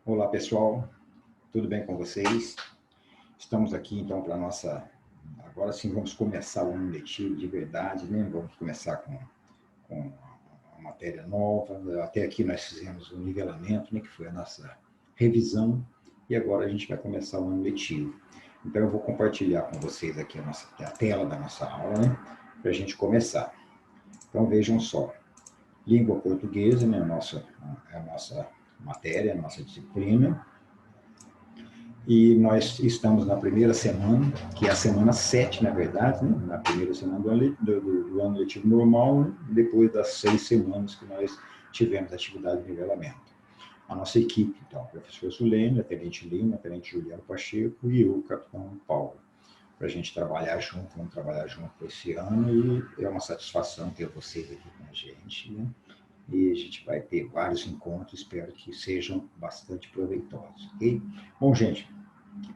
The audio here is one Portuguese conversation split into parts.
Olá pessoal, tudo bem com vocês? Estamos aqui então para a nossa... Agora sim vamos começar o ano letivo de verdade, né? Vamos começar com a matéria nova. Até aqui nós fizemos o nivelamento, né? Que foi a nossa revisão, e agora a gente vai começar o ano letivo. Então eu vou compartilhar com vocês aqui a tela da nossa aula, né? Para a gente começar. Então vejam só, língua portuguesa, né? A nossa matéria, a nossa disciplina. E nós estamos na primeira semana, que é a semana 7, na verdade, né? Na primeira semana do ano letivo normal, né? Depois das 6 semanas que nós tivemos atividade de nivelamento. A nossa equipe, então, o professor Zulene, a Tenente Lima, a Tenente Juliano Pacheco e eu, o Capitão Paulo, para a gente trabalhar junto, vamos trabalhar junto esse ano, e é uma satisfação ter vocês aqui com a gente, né? E a gente vai ter vários encontros, espero que sejam bastante proveitosos, ok? Bom, gente,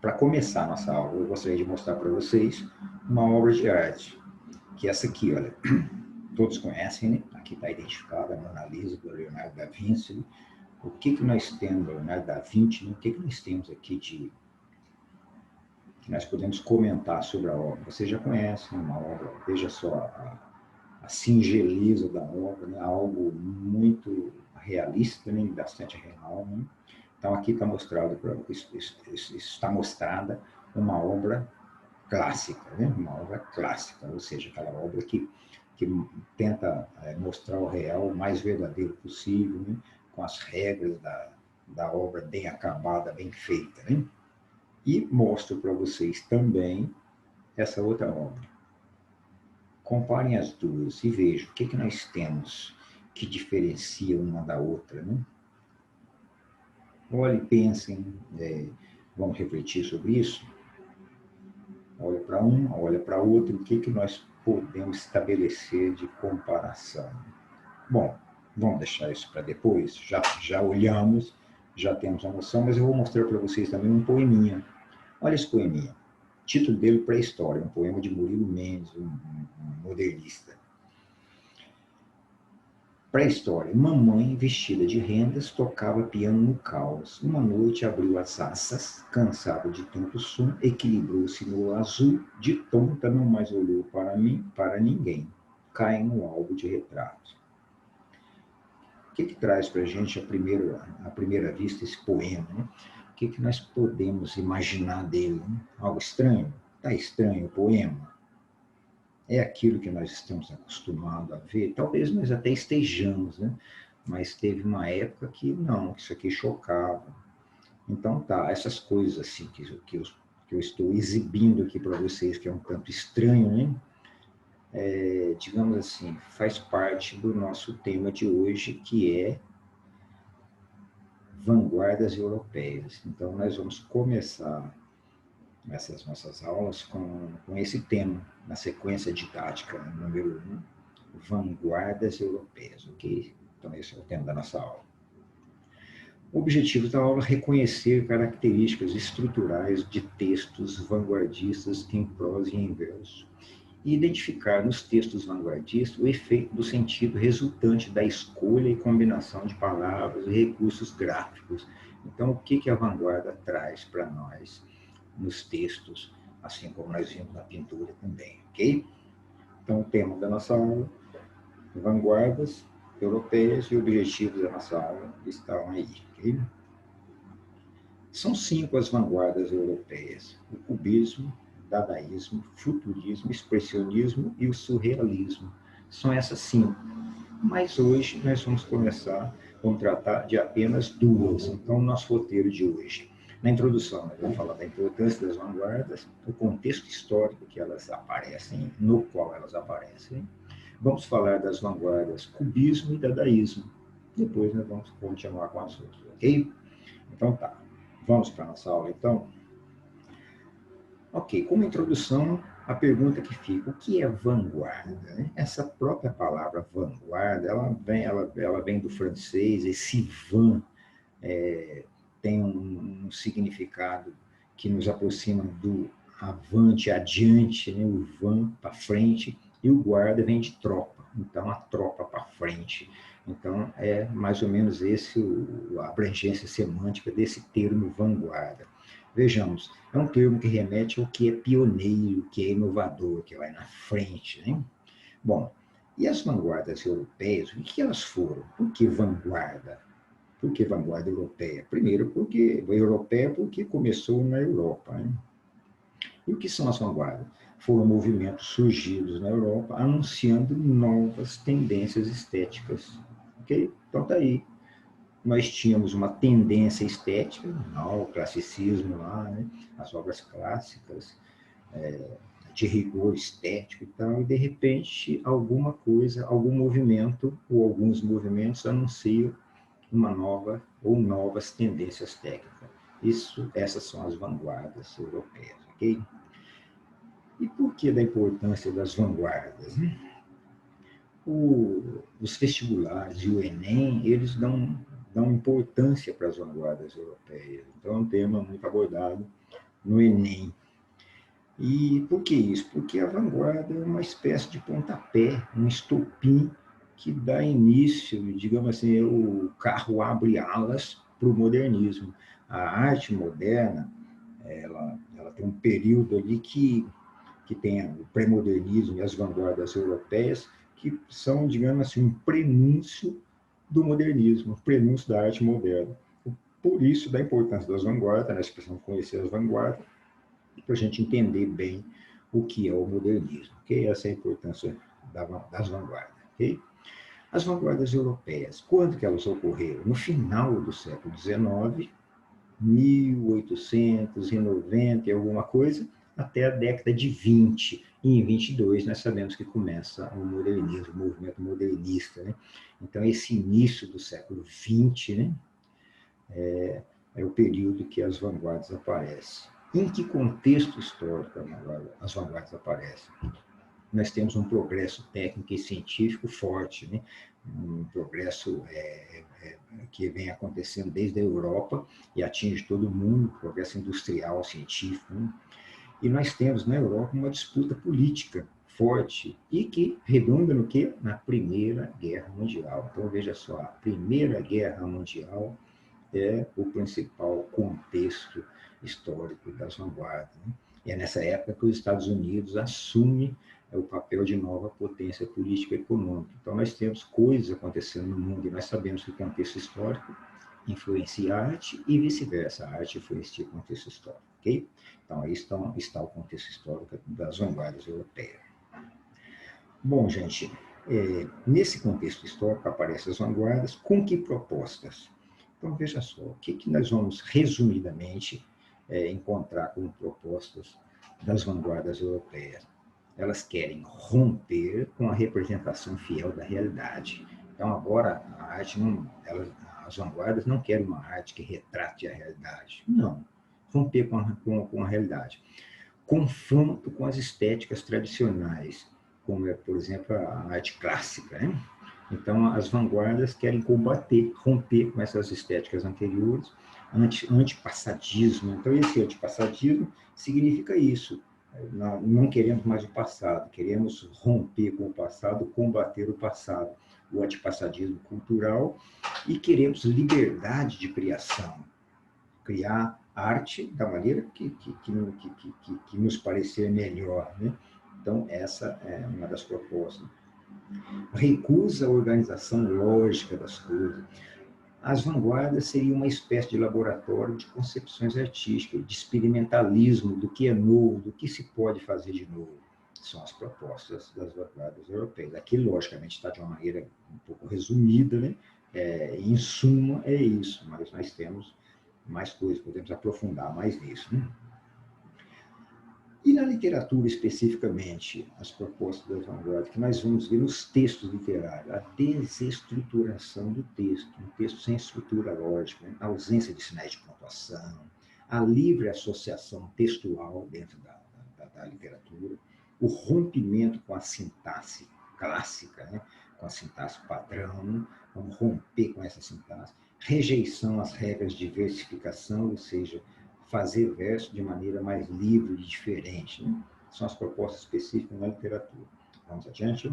para começar a nossa aula, eu gostaria de mostrar para vocês uma obra de arte, que é essa aqui, olha. Todos conhecem, né? Aqui está identificada a Mona Lisa, do Leonardo da Vinci. O que nós temos, Leonardo da Vinci, né? O que nós temos aqui que nós podemos comentar sobre a obra? Vocês já conhecem uma obra, veja só a singeleza da obra, né? Algo muito realista, né? Bastante real, né? Então aqui está mostrada uma obra clássica, né? Uma obra clássica, ou seja, aquela obra que tenta mostrar o real o mais verdadeiro possível, né? Com as regras da obra bem acabada, bem feita, né? E mostro para vocês também essa outra obra. Comparem as duas e vejam o que nós temos que diferencia uma da outra, né? Olhem, pensem, vamos refletir sobre isso. Olha para um, olha para outro, o que nós podemos estabelecer de comparação? Bom, vamos deixar isso para depois, já olhamos, já temos a noção, mas eu vou mostrar para vocês também um poeminha. Olha esse poeminha. Título dele, Pré-História, um poema de Murilo Mendes, um modernista. Pré-história. Mamãe, vestida de rendas, tocava piano no caos. Uma noite abriu as assas, cansada de tanto som, equilibrou-se no azul, de tonta não mais olhou para mim, para ninguém. Cai no álbum de retratos. O que traz para a gente à primeira vista esse poema, né? O que nós podemos imaginar dele? Né? Algo estranho? Está estranho o poema? É aquilo que nós estamos acostumados a ver, talvez nós até estejamos, né? Mas teve uma época que não, que isso aqui chocava. Então tá, essas coisas assim que eu estou exibindo aqui para vocês, que é um tanto estranho, né? Digamos assim, faz parte do nosso tema de hoje, que é vanguardas europeias. Então nós vamos começar essas nossas aulas com esse tema, na sequência didática número 1, vanguardas europeias, ok? Então esse é o tema da nossa aula. O objetivo da aula é reconhecer características estruturais de textos vanguardistas em prosa e em verso, e identificar nos textos vanguardistas o efeito do sentido resultante da escolha e combinação de palavras e recursos gráficos. Então, o que a vanguarda traz para nós nos textos, assim como nós vimos na pintura também, ok? Então, o tema da nossa aula, vanguardas europeias, e objetivos da nossa aula estão aí, ok? São 5 as vanguardas europeias: o cubismo, dadaísmo, futurismo, expressionismo e o surrealismo. São essas 5. Mas hoje nós vamos tratar de apenas 2. Então, o nosso roteiro de hoje. Na introdução, nós vamos falar da importância das vanguardas, o contexto histórico que elas aparecem, no qual elas aparecem. Vamos falar das vanguardas cubismo e dadaísmo. Depois nós vamos continuar com as outras, ok? Então tá. Vamos para a nossa aula, então? Ok, como introdução, a pergunta que fica, o que é vanguarda? Né? Essa própria palavra vanguarda, ela vem do francês, esse van tem um significado que nos aproxima do avante, adiante, né? O van para frente, e o guarda vem de tropa, então a tropa para frente. Então, é mais ou menos a abrangência semântica desse termo vanguarda. Vejamos, é um termo que remete ao que é pioneiro, que é inovador, que vai na frente, né? Bom, e as vanguardas europeias, o que elas foram? Por que vanguarda? Por que vanguarda europeia? Primeiro, porque começou na Europa, né? E o que são as vanguardas? Foram movimentos surgidos na Europa anunciando novas tendências estéticas. Ok? Então tá aí. Nós tínhamos uma tendência estética, o classicismo lá, né? As obras clássicas, de rigor estético e tal, e de repente alguma coisa, algum movimento ou alguns movimentos anunciam uma nova ou novas tendências técnicas. Essas são as vanguardas europeias, ok? E por que da importância das vanguardas? Os vestibulares e o Enem, eles dão importância para as vanguardas europeias. Então, é um tema muito abordado no Enem. E por que isso? Porque a vanguarda é uma espécie de pontapé, um estopim que dá início, digamos assim, o carro abre alas para o modernismo. A arte moderna, ela tem um período ali que tem o pré-modernismo e as vanguardas europeias, que são, digamos assim, um prenúncio do modernismo, um prenúncio da arte moderna. Por isso, da importância das vanguardas, nós precisamos conhecer as vanguardas, para a gente entender bem o que é o modernismo. Okay? Essa é a importância das vanguardas. Okay? As vanguardas europeias, quando que elas ocorreram? No final do século XIX, 1890 e alguma coisa, até a década de 20. E em 22 nós sabemos que começa o modernismo, o movimento modernista. Né? Então, esse início do século XX, né, é o período que as vanguardas aparecem. Em que contexto histórico as vanguardas aparecem? Nós temos um progresso técnico e científico forte, né? Um progresso que vem acontecendo desde a Europa e atinge todo mundo, progresso industrial, científico. Né? E nós temos na Europa uma disputa política forte e que redunda no quê? Na Primeira Guerra Mundial. Então, veja só, a Primeira Guerra Mundial é o principal contexto histórico das vanguardas. Né? E é nessa época que os Estados Unidos assume o papel de nova potência política e econômica. Então, nós temos coisas acontecendo no mundo e nós sabemos que o contexto histórico influencia a arte e vice-versa, a arte influencia o contexto histórico, ok? Então, aí está o contexto histórico das vanguardas europeias. Bom, gente, nesse contexto histórico aparecem as vanguardas, com que propostas? Então, veja só, o que nós vamos, resumidamente, encontrar como propostas das vanguardas europeias? Elas querem romper com a representação fiel da realidade. Então, agora, a arte as vanguardas não querem uma arte que retrate a realidade. Não. Romper com a realidade. Confronto com as estéticas tradicionais, como é, por exemplo, a arte clássica, né? Então, as vanguardas querem combater, romper com essas estéticas anteriores, antipassadismo. Então, esse antipassadismo significa isso. Não queremos mais o passado, queremos romper com o passado, combater o passado, o antipassadismo cultural, e queremos liberdade de criação, criar arte da maneira que nos parecer melhor. Né? Então, essa é uma das propostas. Recusa a organização lógica das coisas. As vanguardas seriam uma espécie de laboratório de concepções artísticas, de experimentalismo do que é novo, do que se pode fazer de novo. São as propostas das vanguardas europeias. Aqui, logicamente, está de uma maneira um pouco resumida, né? Em suma, é isso, mas nós temos mais coisas, podemos aprofundar mais nisso. Né? E na literatura, especificamente, as propostas das vanguardas, que nós vamos ver nos textos literários, a desestruturação do texto, um texto sem estrutura lógica, né? A ausência de sinais de pontuação, a livre associação textual dentro da literatura, o rompimento com a sintaxe clássica, né? Com a sintaxe padrão, né? Vamos romper com essa sintaxe, rejeição às regras de versificação, ou seja, fazer verso de maneira mais livre e diferente. Né? São as propostas específicas na literatura. Vamos adiante?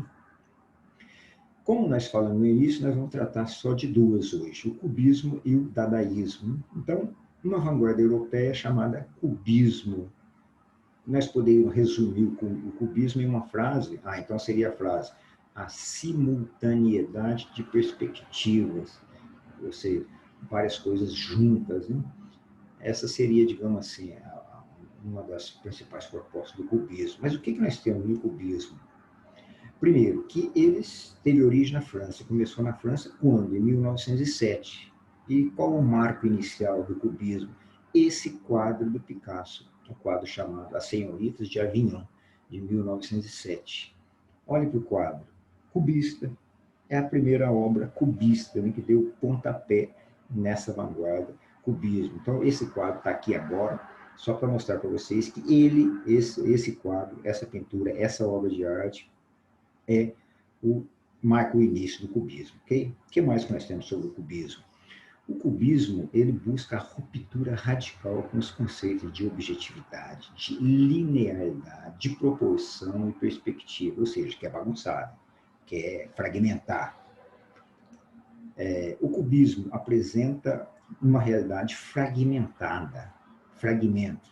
Como nós falamos no início, nós vamos tratar só de duas hoje, o cubismo e o dadaísmo. Então, uma vanguarda europeia chamada cubismo. Nós poderíamos resumir o cubismo em uma frase, então seria a frase, a simultaneidade de perspectivas, ou seja, várias coisas juntas, né? Essa seria, digamos assim, uma das principais propostas do cubismo. Mas o que nós temos no cubismo? Primeiro, que eles teve origem na França. Começou na França quando? Em 1907. E qual o marco inicial do cubismo? Esse quadro do Picasso, o quadro chamado As Senhoritas de Avignon, de 1907. Olhe para o quadro. Cubista. É a primeira obra cubista, né, que deu pontapé nessa vanguarda cubismo. Então, esse quadro está aqui agora, só para mostrar para vocês que esse quadro, essa pintura, essa obra de arte, marca o início do cubismo. Okay? O que mais que nós temos sobre o cubismo? O cubismo, ele busca a ruptura radical com os conceitos de objetividade, de linearidade, de proporção e perspectiva, ou seja, que é bagunçado, que é fragmentar. O cubismo apresenta uma realidade fragmentada, fragmento.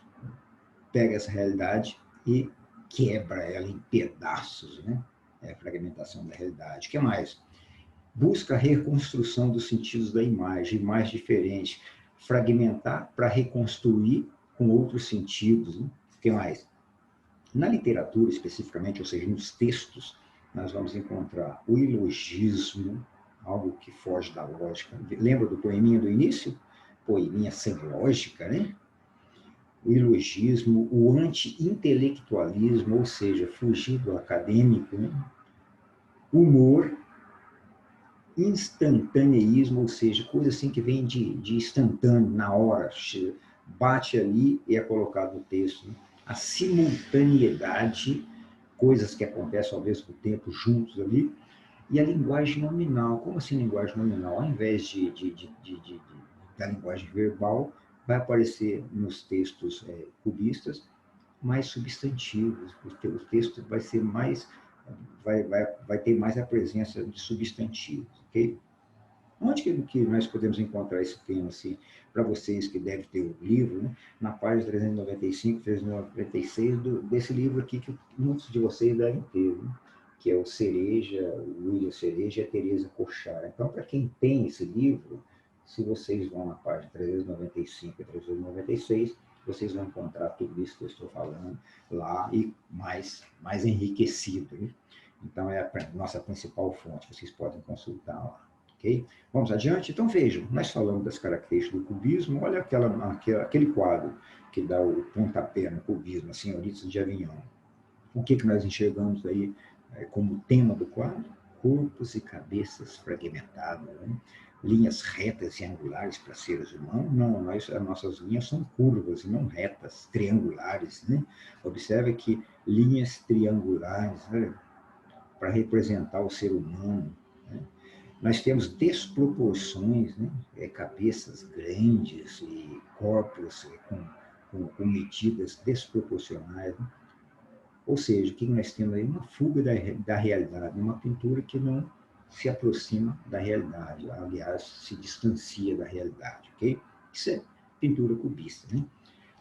Pega essa realidade e quebra ela em pedaços, né? É a fragmentação da realidade. O que mais? Busca a reconstrução dos sentidos da imagem diferentes, fragmentar para reconstruir com outros sentidos. Né? O que mais? Na literatura, especificamente, ou seja, nos textos, nós vamos encontrar o ilogismo, algo que foge da lógica. Lembra do poeminha do início? Poeminha sem lógica, né? O ilogismo, o anti-intelectualismo, ou seja, fugir do acadêmico, né? Humor, instantaneísmo, ou seja, coisa assim que vem de instantâneo, na hora, bate ali e é colocado no texto. Né? A simultaneidade, coisas que acontecem ao mesmo tempo juntos ali, e a linguagem nominal. Como assim linguagem nominal? Ao invés da linguagem verbal, vai aparecer nos textos cubistas mais substantivos. O texto vai ser mais, vai ter mais a presença de substantivos, ok? Onde que nós podemos encontrar esse tema, assim, para vocês que devem ter o livro, né? Na página 395, 396 desse livro aqui que muitos de vocês devem ter, né? Que é o Cereja, o William Cereja e a Teresa Cochara. Então, para quem tem esse livro, se vocês vão na página 395 e 396, vocês vão encontrar tudo isso que eu estou falando lá e mais enriquecido. Né? Então, é a nossa principal fonte, vocês podem consultar lá. Okay? Vamos adiante? Então, vejam, nós falamos das características do cubismo, olha aquele quadro que dá o pontapé no cubismo, as Senhoritas de Avignon. O que nós enxergamos aí como tema do quadro? Corpos e cabeças fragmentados, né? Linhas retas e angulares para seres humanos. Não, as nossas linhas são curvas e não retas, triangulares. Né? Observe que linhas triangulares, né, para representar o ser humano. Né? Nós temos desproporções, né? Cabeças grandes e corpos com medidas desproporcionais. Né? Ou seja, o que nós temos aí? Uma fuga da realidade, uma pintura que não se aproxima da realidade, aliás, se distancia da realidade, ok? Isso é pintura cubista, né?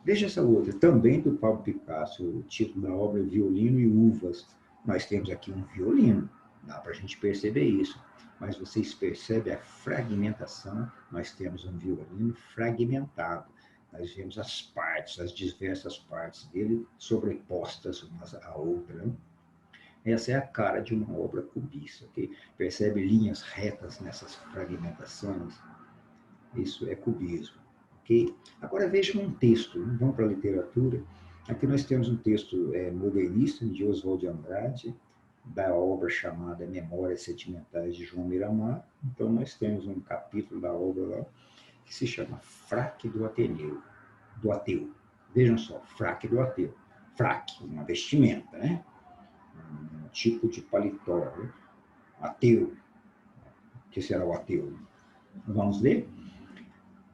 Veja essa outra, também do Pablo Picasso, o título da obra é Violino e Uvas. Nós temos aqui um violino, dá para a gente perceber isso, mas vocês percebem a fragmentação, nós temos um violino fragmentado. Nós vemos as partes, as diversas partes dele sobrepostas umas à outra. Né? Essa é a cara de uma obra cubista, ok? Percebe linhas retas nessas fragmentações? Isso é cubismo, ok? Agora vejam um texto, né? Vamos para a literatura. Aqui nós temos um texto modernista de Oswald de Andrade, da obra chamada Memórias Sentimentais de João Miramar. Então nós temos um capítulo da obra lá, que se chama Fraque do Ateu. Vejam só, fraque do ateu. Fraque, uma vestimenta, né? Um tipo de paletó. Né? Ateu. O que será o ateu? Vamos ler?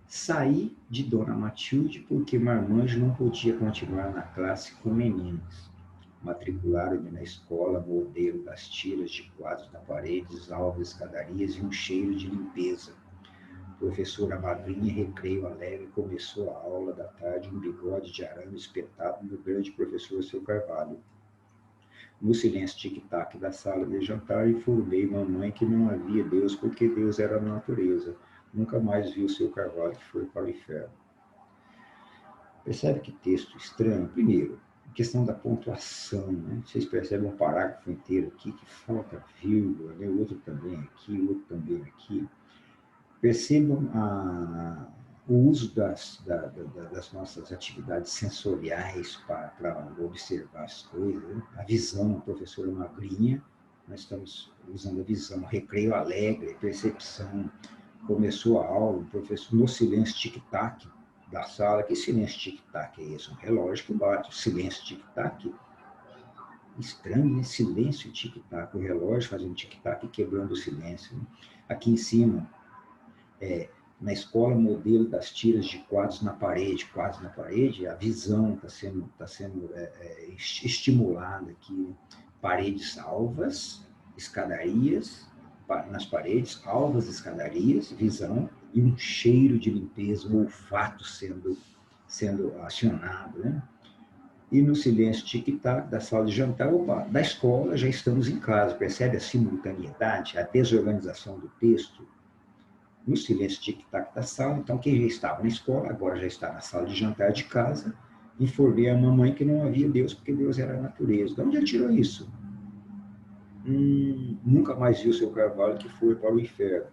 Saí de Dona Matilde porque Marmanjo não podia continuar na classe com meninas. matricularam-me na escola, modelo das tiras de quadros na paredes, alvas escadarias e um cheiro de limpeza. Professora magrinha, recreio alegre, começou a aula da tarde, um bigode de arame espetado no grande professor Seu Carvalho. No silêncio tic-tac da sala de jantar, informei mamãe que não havia Deus porque Deus era a natureza. Nunca mais viu Seu Carvalho, que foi para o inferno. Percebe que texto estranho? Primeiro, a questão da pontuação, né? Vocês percebem um parágrafo inteiro aqui que falta vírgula, né? O outro também aqui, o outro também aqui. Percebam o uso das nossas atividades sensoriais para observar as coisas, né? A visão, a professora magrinha, nós estamos usando a visão, recreio alegre, percepção, começou a aula, o professor, no silêncio tic-tac da sala, que silêncio tic-tac é esse? Um relógio que bate, silêncio tic-tac, estranho, né? Silêncio tic-tac, o relógio fazendo tic-tac e quebrando o silêncio, né? Aqui em cima, na escola, modelo das tiras de quadros na parede, a visão está sendo estimulada aqui, paredes alvas, escadarias nas paredes, alvas escadarias, visão, e um cheiro de limpeza, um olfato sendo acionado, né? E no silêncio tic-tac da sala de jantar, opa, da escola já estamos em casa, percebe a simultaneidade, a desorganização do texto? No silêncio tic-tac da sala, então quem já estava na escola, agora já está na sala de jantar de casa, informei a mamãe que não havia Deus, porque Deus era a natureza. De onde ele tirou isso? Nunca mais viu Seu Carvalho, que foi para o inferno.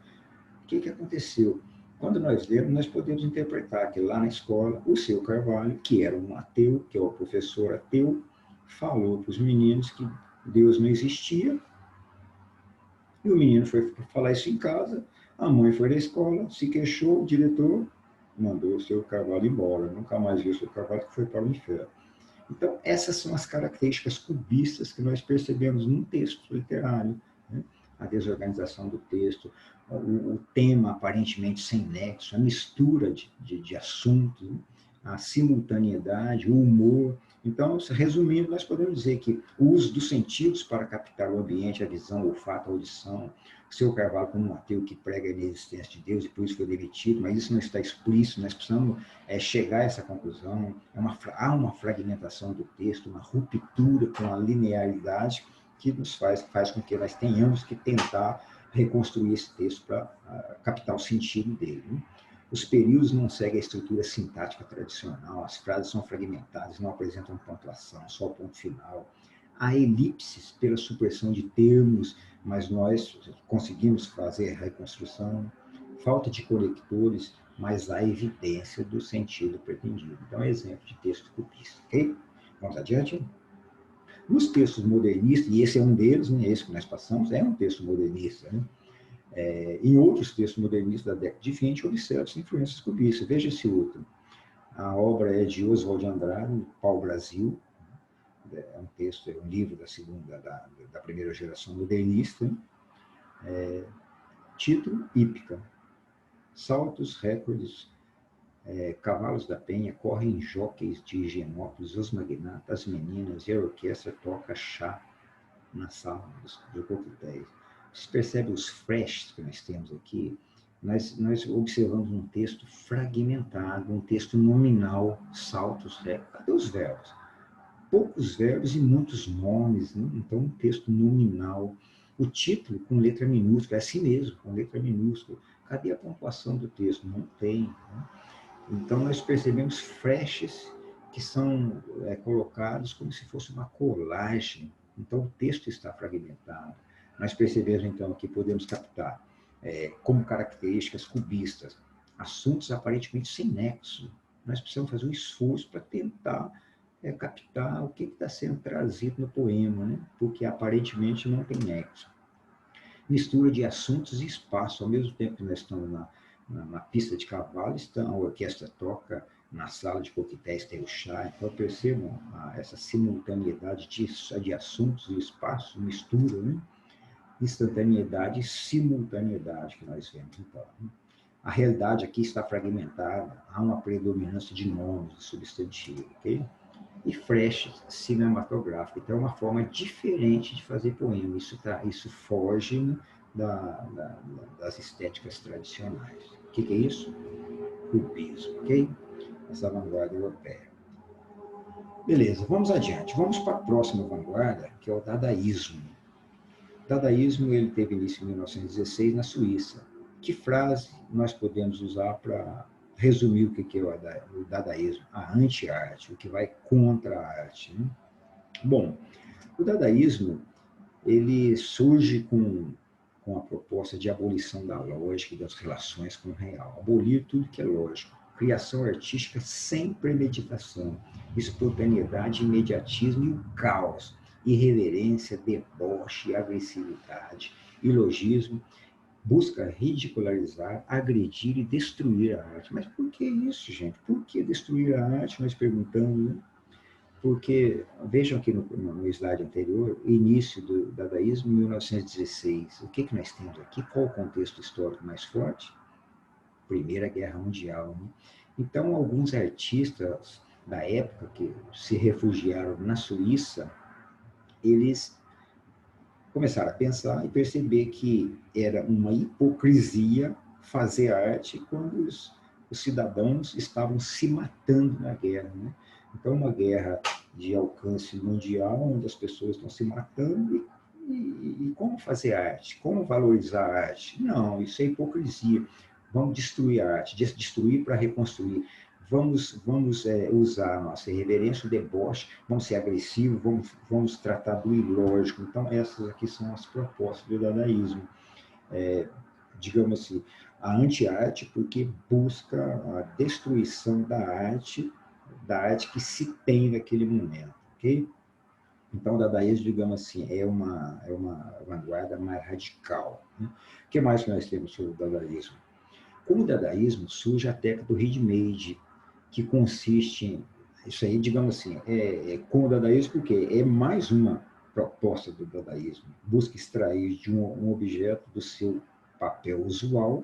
O que aconteceu? Quando nós lemos, nós podemos interpretar que lá na escola, o Seu Carvalho, que era um ateu, que é o professor ateu, falou para os meninos que Deus não existia, e o menino foi falar isso em casa, a mãe foi da escola, se queixou, o diretor mandou o Seu Carvalho embora, nunca mais viu o Seu Carvalho, que foi para o inferno. Então, essas são as características cubistas que nós percebemos num texto literário, né? A desorganização do texto, o tema aparentemente sem nexo, a mistura de assuntos, né? A simultaneidade, o humor. Então, resumindo, nós podemos dizer que o uso dos sentidos para captar o ambiente, a visão, o olfato, a audição, o Seu Carvalho como um ateu que prega a inexistência de Deus e por isso foi demitido, mas isso não está explícito, nós precisamos chegar a essa conclusão. Há uma fragmentação do texto, uma ruptura com a linearidade que nos faz com que nós tenhamos que tentar reconstruir esse texto para captar o sentido dele, né? Os períodos não seguem a estrutura sintática tradicional, as frases são fragmentadas, não apresentam pontuação, só o ponto final. Há elipses pela supressão de termos, mas nós conseguimos fazer a reconstrução. Falta de conectores, mas há evidência do sentido pretendido. Então, é exemplo de texto cubista, ok? Vamos adiante? Nos textos modernistas, e esse é um deles, né, esse que nós passamos, é um texto modernista, né? Em outros textos modernistas da década de 20, observa-se influências cubistas. Veja esse outro. A obra é de Oswald de Andrade, Pau-Brasil, é um texto, é um livro da primeira geração modernista, né? Título, Hípica. Saltos, recordes, cavalos da penha, correm jóqueis de Higienópolis, os magnatas, as meninas, e a orquestra toca chá na sala de coquetéis. Você percebe os flashes que nós temos aqui? Nós observamos um texto fragmentado, um texto nominal, saltos, recordes. Cadê os verbos? Poucos verbos e muitos nomes, né? Então, um texto nominal. O título com letra minúscula, é assim mesmo, com letra minúscula. Cadê a pontuação do texto? Não tem, né? Então, nós percebemos flashes que são colocados como se fosse uma colagem. Então, o texto está fragmentado. Nós percebemos, então, que podemos captar como características cubistas assuntos aparentemente sem nexo. Nós precisamos fazer um esforço para tentar captar o que está sendo trazido no poema, né? Porque aparentemente não tem nexo. Mistura de assuntos e espaço. Ao mesmo tempo que nós estamos na pista de cavalo, a orquestra toca, na sala de coquetéis tem o chá. Então percebam essa simultaneidade de assuntos e espaço, mistura, né? Instantaneidade e simultaneidade que nós vemos. Então, né? A realidade aqui está fragmentada, há uma predominância de nomes, de substantivo, ok? e flash cinematográfico. Então, é uma forma diferente de fazer poema. Isso foge, né, das estéticas tradicionais. O que é isso? Cubismo, ok? Essa vanguarda europeia. Beleza, vamos adiante. Vamos para a próxima vanguarda, que é o dadaísmo. O dadaísmo ele teve início em 1916 na Suíça. Que frase nós podemos usar para resumir o que é o dadaísmo? A anti-arte, o que vai contra a arte, né? Bom, o dadaísmo ele surge com a proposta de abolição da lógica e das relações com o real. Abolir tudo que é lógico. Criação artística sem premeditação. Espontaneidade, imediatismo e o caos. Irreverência, deboche, agressividade, ilogismo. Busca ridicularizar, agredir e destruir a arte. Mas por que isso, gente? Por que destruir a arte? Nós perguntamos, né? Porque, vejam aqui no slide anterior, o início do dadaísmo em 1916. O que nós temos aqui? Qual o contexto histórico mais forte? Primeira Guerra Mundial, né? Então, alguns artistas da época que se refugiaram na Suíça, eles começaram a pensar e perceber que era uma hipocrisia fazer arte quando os cidadãos estavam se matando na guerra, né? Então, uma guerra de alcance mundial, onde as pessoas estão se matando, e como fazer arte? Como valorizar a arte? Não, isso é hipocrisia. Vamos destruir a arte, destruir para reconstruir. Vamos usar a nossa irreverência, o deboche, vamos ser agressivos, vamos tratar do ilógico. Então, essas aqui são as propostas do dadaísmo. Digamos assim, a anti-arte, porque busca a destruição da arte que se tem naquele momento, ok? Então, o dadaísmo, digamos assim, é uma vanguarda mais radical, né? O que mais nós temos sobre o dadaísmo? Com o dadaísmo surge a técnica do ready-made, que consiste em, isso aí, digamos assim, com o dadaísmo, porque é mais uma proposta do dadaísmo. Busca extrair de um objeto do seu papel usual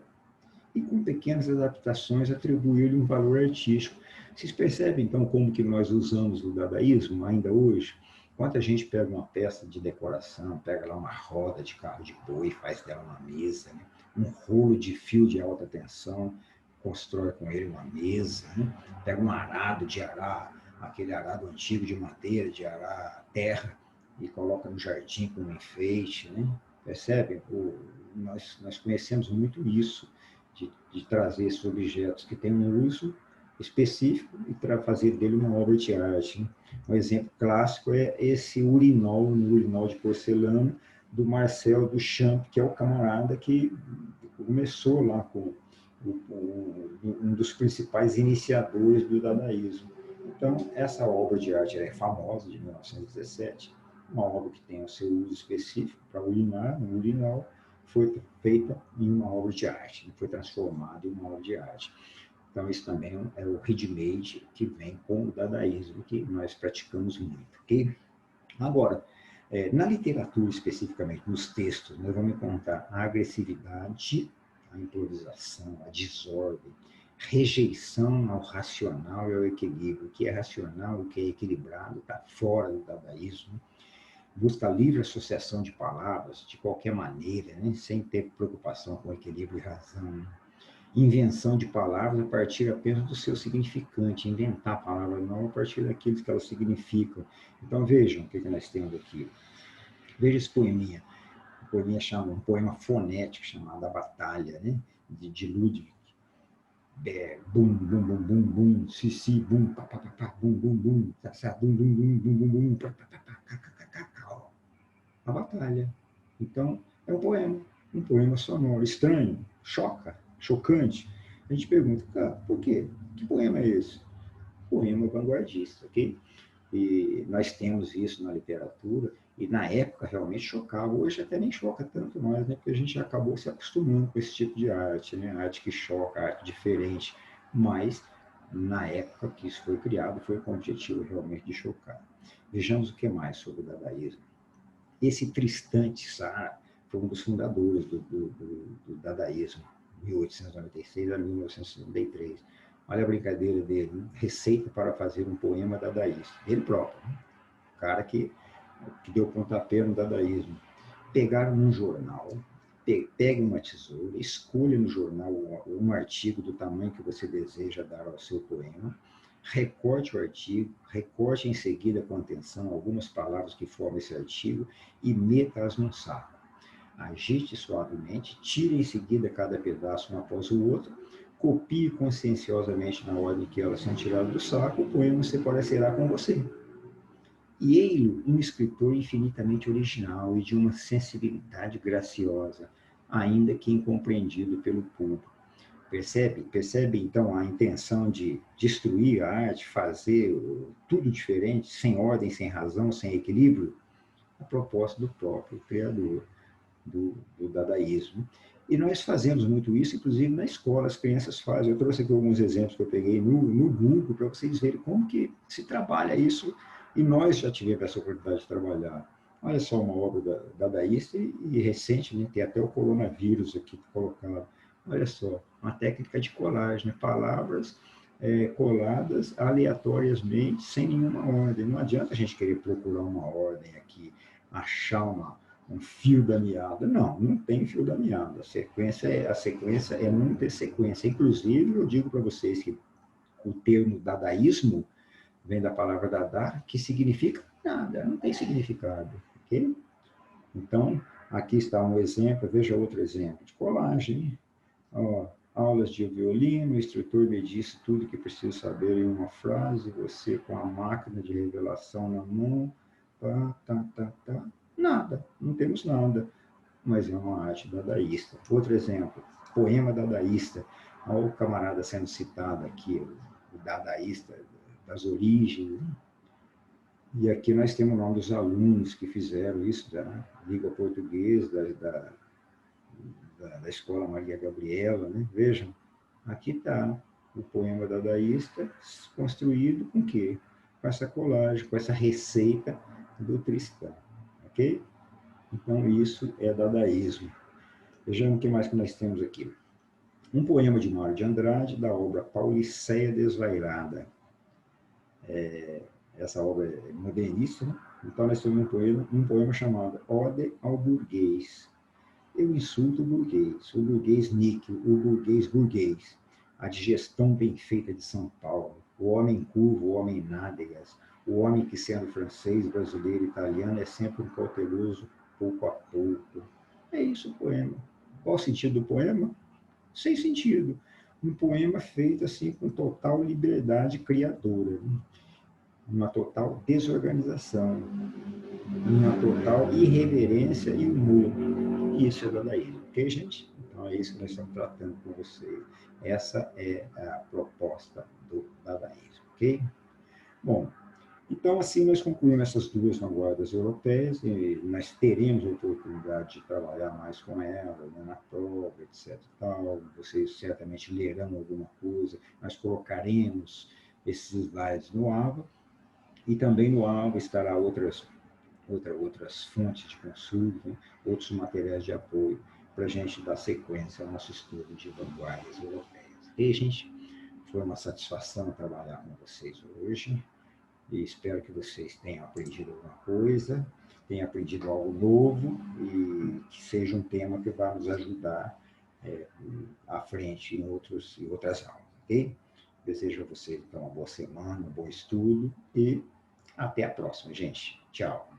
e, com pequenas adaptações, atribuir-lhe um valor artístico. Vocês percebem, então, como que nós usamos o dadaísmo ainda hoje? Quanta gente pega uma peça de decoração, pega lá uma roda de carro de boi, faz dela uma mesa, né? Um rolo de fio de alta tensão, constrói com ele uma mesa, né? Pega um arado de arar, aquele arado antigo de madeira, de arar terra, e coloca no jardim como enfeite, né? Percebe? Nós conhecemos muito isso, de trazer esses objetos que têm um uso específico e fazer dele uma obra de arte, né? Um exemplo clássico é esse urinol, um urinol de porcelana do Marcel Duchamp, que é o camarada que começou lá com um dos principais iniciadores do dadaísmo. Então, essa obra de arte é famosa, de 1917, uma obra que tem o seu uso específico para urinar, um urinol, foi feita em uma obra de arte, foi transformada em uma obra de arte. Então, isso também é o ready-made que vem com o dadaísmo, que nós praticamos muito, ok? Agora, na literatura especificamente, nos textos, nós vamos encontrar a agressividade, a improvisação, a desordem, rejeição ao racional e ao equilíbrio. O que é racional, o que é equilibrado, está fora do dadaísmo. Busca livre associação de palavras, de qualquer maneira, né? Sem ter preocupação com equilíbrio e razão, né? Invenção de palavras a partir apenas do seu significante, inventar palavras novas a partir daquilo que elas significam. Então, vejam o que nós temos aqui. Veja esse poeminha. Um poema fonético chamado A Batalha, né? de Ludwig. Bum, bum, bum, bum, bum, si, bum, pá, pá, pá, pá, bum, bum, bum, tá, bum, bum, bum, bum, bum, bum, pá, pá, pá, cá, cá, cá, cá, A Batalha. Então, é um poema sonoro, estranho, chocante. A gente pergunta, cara, por quê? Que poema é esse? Poema vanguardista, ok? E nós temos isso na literatura, e na época realmente chocava. Hoje até nem choca tanto mais, né? Porque a gente acabou se acostumando com esse tipo de arte, né? Arte que choca, arte diferente. Mas, na época que isso foi criado, foi com o objetivo realmente de chocar. Vejamos o que mais sobre o dadaísmo. Esse Tristan Tzar foi um dos fundadores do dadaísmo, 1896 a 1963. Olha a brincadeira dele, receita para fazer um poema dadaísta. Ele próprio, né? O cara que deu pontapé no dadaísmo. Pegar um jornal, pegue uma tesoura, escolha no jornal um artigo do tamanho que você deseja dar ao seu poema, recorte o artigo, recorte em seguida com atenção algumas palavras que formam esse artigo e meta-as num saco. Agite suavemente, tire em seguida cada pedaço um após o outro, copie conscienciosamente na ordem que elas são tiradas do saco, o poema se parecerá com você. E ele, um escritor infinitamente original e de uma sensibilidade graciosa, ainda que incompreendido pelo público. Percebe então a intenção de destruir a arte, fazer tudo diferente, sem ordem, sem razão, sem equilíbrio? A proposta do próprio criador do dadaísmo. E nós fazemos muito isso, inclusive na escola, as crianças fazem. Eu trouxe aqui alguns exemplos que eu peguei no Google, para vocês verem como que se trabalha isso, e nós já tivemos essa oportunidade de trabalhar. Olha só uma obra dadaísta e recente, né? Tem até o coronavírus aqui colocado. Olha só, uma técnica de colagem, né? Palavras coladas aleatoriamente, sem nenhuma ordem. Não adianta a gente querer procurar uma ordem aqui, achar um fio da meada. Não, não tem fio da meada. A sequência é não ter sequência. Inclusive, eu digo para vocês que o termo dadaísmo vem da palavra dadá, que significa nada, não tem significado. Ok? Então, aqui está um exemplo, veja outro exemplo de colagem. Ó, aulas de violino, o instrutor me disse tudo que preciso saber em uma frase, você com a máquina de revelação na mão, nada, não temos nada, mas é uma arte dadaísta. Outro exemplo, poema dadaísta, olha o camarada sendo citado aqui, o dadaísta das origens, né? E aqui nós temos o nome dos alunos que fizeram isso, da Liga Portuguesa, da Escola Maria Gabriela, né? Vejam, aqui está o poema dadaísta construído com o quê? Com essa colagem, com essa receita do Tristão, ok? Então, isso é dadaísmo. Vejamos o que mais que nós temos aqui. Um poema de Mário de Andrade, da obra Pauliceia Desvairada. Essa obra é modernista, né? Então, nós temos um poema chamado Ode ao Burguês. Eu insulto o burguês níquel, o burguês, a digestão bem feita de São Paulo, o homem curvo, o homem nádegas, o homem que, sendo francês, brasileiro, italiano, é sempre um cauteloso pouco a pouco. É isso o poema. Qual o sentido do poema? Sem sentido. Um poema feito assim com total liberdade criadora, né? Uma total desorganização, uma total irreverência e humor. Isso é dadaísmo, ok, gente? Então é isso que nós estamos tratando com vocês. Essa é a proposta do dadaísmo, ok? Bom, então assim nós concluímos essas duas vanguardas europeias e nós teremos a oportunidade de trabalhar mais com elas, né, na prova, etc. Tal. Vocês certamente lerão alguma coisa, nós colocaremos esses slides no AVA e também no AVA estará outras fontes de consulta, né, outros materiais de apoio para a gente dar sequência ao nosso estudo de vanguardas europeias. E, gente, foi uma satisfação trabalhar com vocês hoje e espero que vocês tenham aprendido alguma coisa, tenham aprendido algo novo e que seja um tema que vá nos ajudar à frente em outras aulas, ok? Desejo a vocês, então, uma boa semana, um bom estudo e até a próxima, gente. Tchau.